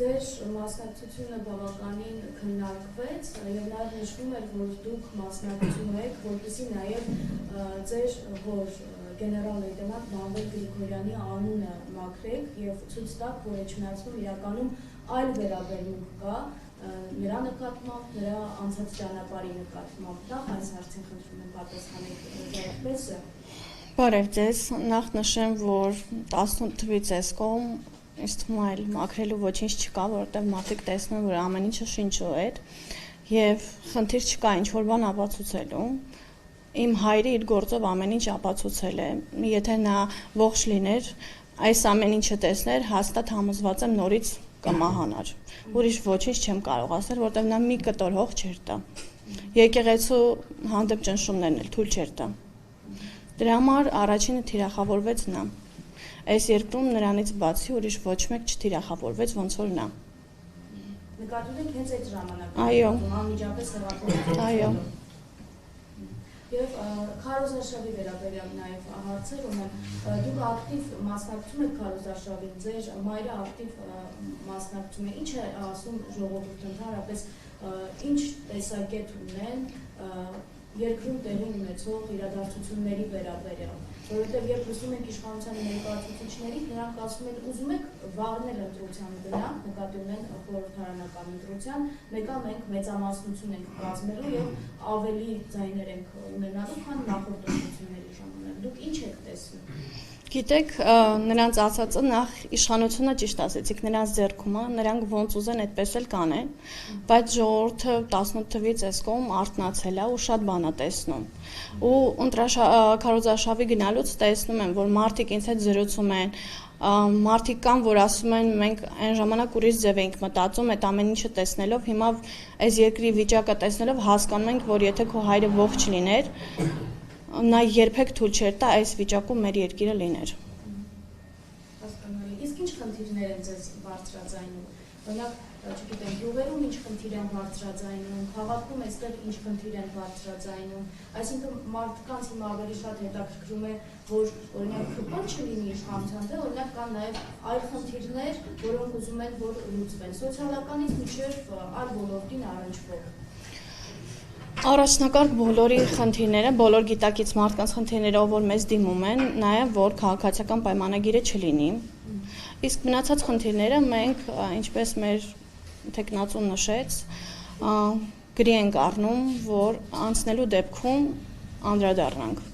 Ձեր մասնակցությունը բավականին քննարկվեց եւ նաեւ նշվում էր, որ դուք մասնակցում եք, որպեսզի նաեւ ձեր հոր գեներալ-լեյտենանտ Մամվել Գրիգորյանի անունը մաքրեք եւ ցույց տաք, որ Էջմիածնում իրականում այլ վերաբերմունք կա նրա նկատմամբ, նրա անցած ճանապարհի նկատմամբ։ Նախ այս հարցին խնդրում եմ պատասխանեք ձերպես։ Բարև ձեզ, նախ նշեմ, որ 18 թվից էս կողմ ինձ թվում է այլ մաքրելու ոչինչ չկա, որովհետև մարդիկ տեսնում են, որ ամեն ինչը շինչու է եւ խնդիր չկա ինչ-որ բան ապացուցելու։ Իմ հայրը իր գործով ամեն ինչ ապացուցել է։ Եթե նա ողջ լիներ, այս ամեն ինչը տեսներ, հաստատ համոզված եմ նորից կմահանար։ Ուրիշ ոչինչ չեմ կարող ասել, որովհետև նա մի կտոր հող չէր տա։ Եկեղեցու հանդեպ ճնշումներն էլ թույլ չէր տա։ Դրա համար առաջինը թիրախավորվեց նա։ Այս երկրում նրանից բացի ուրիշ ոչ մեկ չթիրախավորվեց, ոնց որ նա։ Նկատում եք հենց այդ ժամանակը։ Այո։ Անմիջապես հեղափոխություն։ Այո։ Եվ քարոզարշավի վերաբերյալ նաև հարցեր ունեմ։ Դուք ակտիվ մասնակցում եք քարոզարշավին, ձեր մայրը ակտիվ մասնակցում է։ Ինչ է ասում ժողովուրդը ընդհանրապես, ինչ տեսակետ ունեն երկրում տեղի ունեցող իրադարձությունների վերաբերյալ, որովհետև երբ լսում ենք իշխանության ներկայացուցիչներից, նրանք ասում են ուզում եք վաղներ ընտրության գնանք, նկատի ունեն խորհրդարանական ընտրության, մեկը մենք մեծամասնություն ենք կազմելու եւ ավելի ձայներ ենք ունենալու, քան նախորդ ընտրությունների ժամանակ։ Դուք ինչ եք տեսնում։ Գիտեք, նրանց ասածը նախ իշխանությունը ճիշտ ասեցիք, նրանց ձեռքում է, նրանք ոնց ուզեն այդպես էլ կանեն, բայց ժողովուրդը 18 թվից այս կողմ արթնացել է ու շատ բան է տեսնում։ Ու քարոզարշավի գնալուց տեսնում եմ, որ մարդիկ ինձ հետ զրուցում են, մարդիկ կան, որ ասում են մենք այն ժամանակ ուրիշ ձև էինք մտածում, այդ ամեն ինչը տեսնելով, հիմա այս երկրի վիճակը տեսնելով հասկանում ենք, որ եթե քո հայրը ողջ լիներ, նա երբեք թույլ չէր տա այս վիճակում մեր երկիրը լիներ։ Հասկանալի։ Իսկ ինչ խնդիրներ են ձեզ բարձրաձայնում։ Օրինակ, չգիտեմ, յուղերում ինչ խնդիր են բարձրաձայնում, քաղաքում այստեղ ինչ խնդիր են բարձրաձայնում։ Այսինքն մարդկանց հիմա ավելի շատ հետաքրքրում է, որ օրինակ ԿՊ չլինի իշխանության, դե օրինակ կան նաև այլ խնդիրներ, որոնք ուզում են որ լուծվեն։ Սոցիալականից մինչև այլ ոլորտին առնչվող։ Առաջնակարգ բոլորի խնդիրները, բոլոր գիտակից մարդկանց խնդիրները, ով որ մեզ դիմում են, նաև որ քաղաքացիական պայմանագիրը չլինի։ Իսկ մնացած խնդիրները մենք, ինչպես մեր թեկնածուն նշեց, գրի ենք առնում, որ անցնելու դեպքում անդրադառնանք։